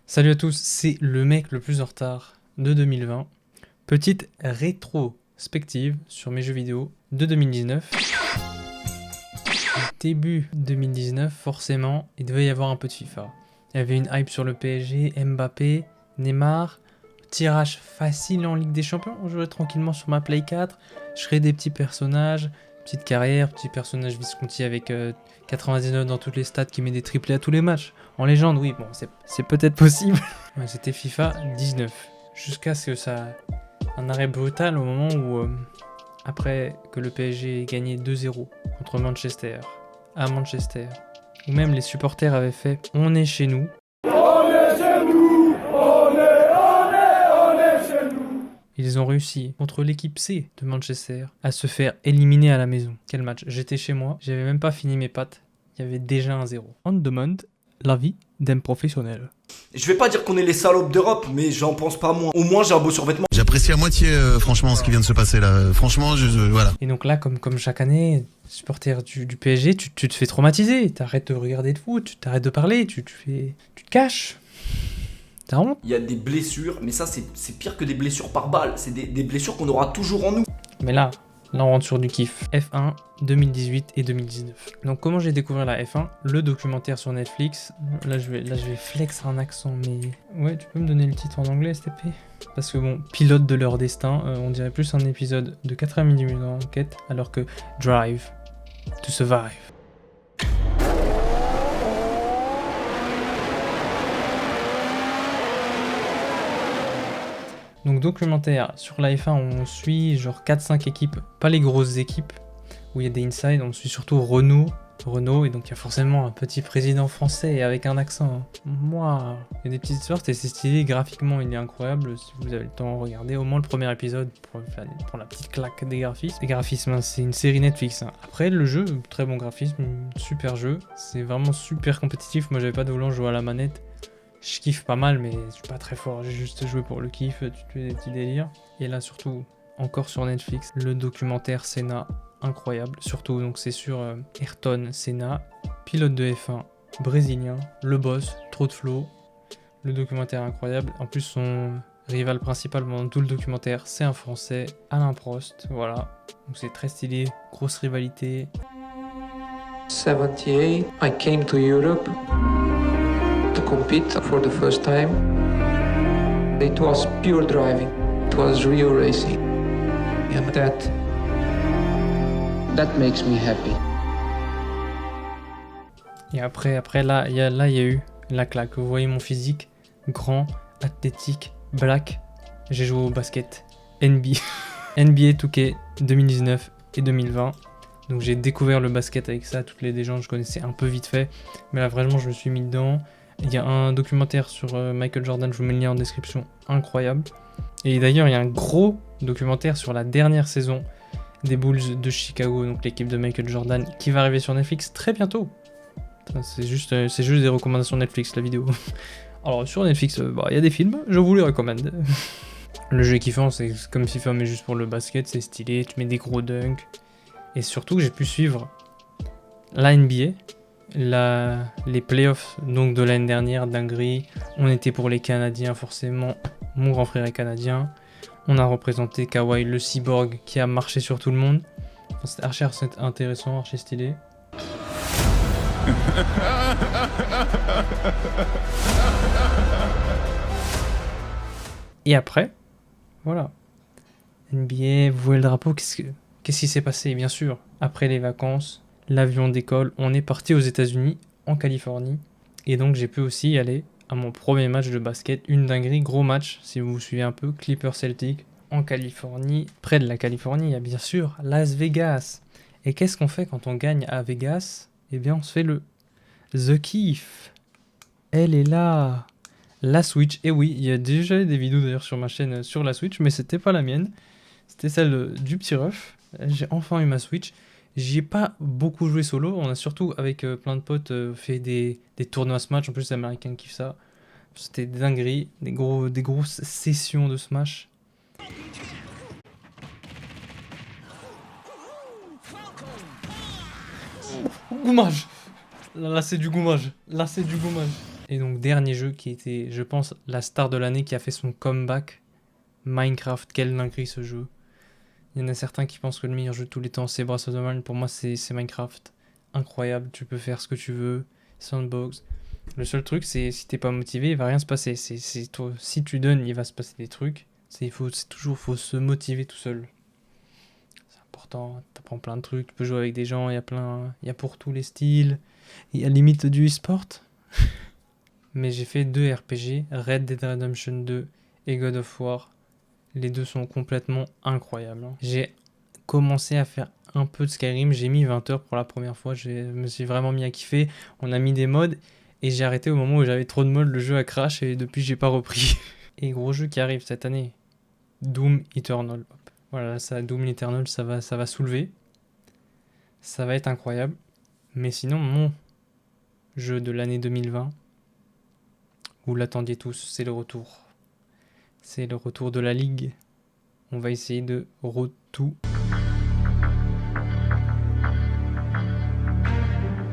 Salut à tous, c'est le mec le plus en retard de 2020. Petite rétrospective sur mes jeux vidéo de 2019. Début 2019, forcément, il devait y avoir un peu de FIFA. Il y avait une hype sur le PSG, Mbappé, Neymar, tirage facile en Ligue des Champions. On jouerait tranquillement sur ma Play 4, je ferais des petits personnages, petite carrière, petit personnage Visconti avec 99 dans toutes les stats qui met des triplés à tous les matchs. En légende, oui, bon, c'est peut-être possible. Ouais, c'était FIFA 19. Jusqu'à ce que ça... Un arrêt brutal au moment où, après que le PSG ait gagné 2-0 contre Manchester, à Manchester, où même les supporters avaient fait « On est chez nous ». Ils ont réussi, contre l'équipe C de Manchester, à se faire éliminer à la maison. Quel match! J'étais chez moi, j'avais même pas fini mes pâtes, il y avait déjà un 0. On demande l'avis d'un professionnel. Je vais pas dire qu'on est les salopes d'Europe, mais j'en pense pas moins. Au moins j'ai un beau survêtement. J'apprécie à moitié franchement ce qui vient de se passer là. Franchement, voilà. Et donc là, comme chaque année, supporter du PSG, tu te fais traumatiser. T'arrêtes de regarder de foot, tu t'arrêtes de parler, tu te caches. T'as honte? Il y a des blessures, mais ça c'est pire que des blessures par balle. C'est des blessures qu'on aura toujours en nous. Mais là on rentre sur du kiff. F1 2018 et 2019. Donc comment j'ai découvert la F1? Le documentaire sur Netflix. Là je vais flex un accent, mais... Ouais, tu peux me donner le titre en anglais, STP? Parce que bon, pilote de leur destin, on dirait plus un épisode de 90 minutes d'enquête, alors que Drive to Survive. Donc documentaire sur la F1, on suit genre 4-5 équipes, pas les grosses équipes, où il y a des inside, on suit surtout Renault, et donc il y a forcément un petit président français avec un accent. Moi, il y a des petites histoires, c'est stylé, graphiquement il est incroyable, si vous avez le temps, regardez au moins le premier épisode pour la petite claque des graphismes. Les graphismes, hein, c'est une série Netflix. Hein. Après le jeu, très bon graphisme, super jeu, c'est vraiment super compétitif, moi j'avais pas de volant, je jouais à la manette. Je kiffe pas mal, mais je suis pas très fort, j'ai juste joué pour le kiff, tu te fais des petits délires. Et là surtout, encore sur Netflix, le documentaire Senna, incroyable. Surtout, donc c'est sur Ayrton Senna, pilote de F1, brésilien, le boss, trop de flow. Le documentaire incroyable. En plus, son rival principal pendant tout le documentaire, c'est un Français, Alain Prost, voilà. Donc c'est très stylé, grosse rivalité. 78, I came to Europe to compete for the first time. It was pure driving. It was real racing. And that makes me happy. Et après là, il y a eu la claque. Vous voyez mon physique, grand, athlétique, black. J'ai joué au basket NBA 2K 2019 et 2020. Donc j'ai découvert le basket avec ça. Toutes les gens je connaissais un peu vite fait. Mais là vraiment je me suis mis dedans. Il y a un documentaire sur Michael Jordan, je vous mets le lien en description, incroyable. Et d'ailleurs il y a un gros documentaire sur la dernière saison des Bulls de Chicago, donc l'équipe de Michael Jordan, qui va arriver sur Netflix très bientôt. C'est juste des recommandations Netflix, la vidéo. Alors sur Netflix, il y a des films, je vous les recommande. Le jeu est kiffant, c'est comme FIFA mais juste pour le basket, c'est stylé, tu mets des gros dunks. Et surtout j'ai pu suivre la NBA, les playoffs donc de l'année dernière, dinguerie. On était pour les Canadiens forcément, mon grand frère est canadien. On a représenté Kawhi le cyborg qui a marché sur tout le monde. Enfin, c'était archi intéressant, archi stylé. Et après, voilà. NBA, vous voyez le drapeau, qu'est-ce qui s'est passé? Bien sûr, après les vacances, l'avion décolle, on est parti aux États-Unis, en Californie. Et donc j'ai pu aussi y aller à mon premier match de basket, une dinguerie, gros match, si vous vous suivez un peu, Clippers Celtic, en Californie. Près de la Californie, il y a bien sûr Las Vegas. Et qu'est-ce qu'on fait quand on gagne à Vegas? Eh bien, on se fait le The Kiff. Elle est là. La Switch. Et oui, il y a déjà des vidéos d'ailleurs sur ma chaîne sur la Switch, mais c'était pas la mienne. C'était celle du petit ref. J'ai enfin eu ma Switch. J'y ai pas beaucoup joué solo, on a surtout avec plein de potes fait des tournois Smash, en plus les Américains kiffent ça. C'était des dingueries, des grosses sessions de Smash. Goumage. Là c'est du goumage, Et donc dernier jeu qui était, je pense, la star de l'année, qui a fait son comeback, Minecraft. Quelle dinguerie ce jeu. Il y en a certains qui pensent que le meilleur jeu de tous les temps c'est Breath of the Wild. Pour moi c'est Minecraft. Incroyable, tu peux faire ce que tu veux. Sandbox. Le seul truc c'est si t'es pas motivé, il va rien se passer. C'est toi. Si tu donnes, il va se passer des trucs. Faut se motiver tout seul. C'est important, t'apprends plein de trucs, tu peux jouer avec des gens, il y a pour tous les styles. Il y a limite du e-sport. Mais j'ai fait 2 RPG, Red Dead Redemption 2 et God of War. Les deux sont complètement incroyables. J'ai commencé à faire un peu de Skyrim, j'ai mis 20 heures pour la première fois, je me suis vraiment mis à kiffer. On a mis des mods et j'ai arrêté au moment où j'avais trop de mods, le jeu a crash et depuis j'ai pas repris. Et gros jeu qui arrive cette année, Doom Eternal. Hop. Voilà, ça, Doom Eternal, ça va soulever. Ça va être incroyable. Mais sinon, mon jeu de l'année 2020, vous l'attendiez tous, c'est le retour. C'est le retour de la Ligue. On va essayer de tout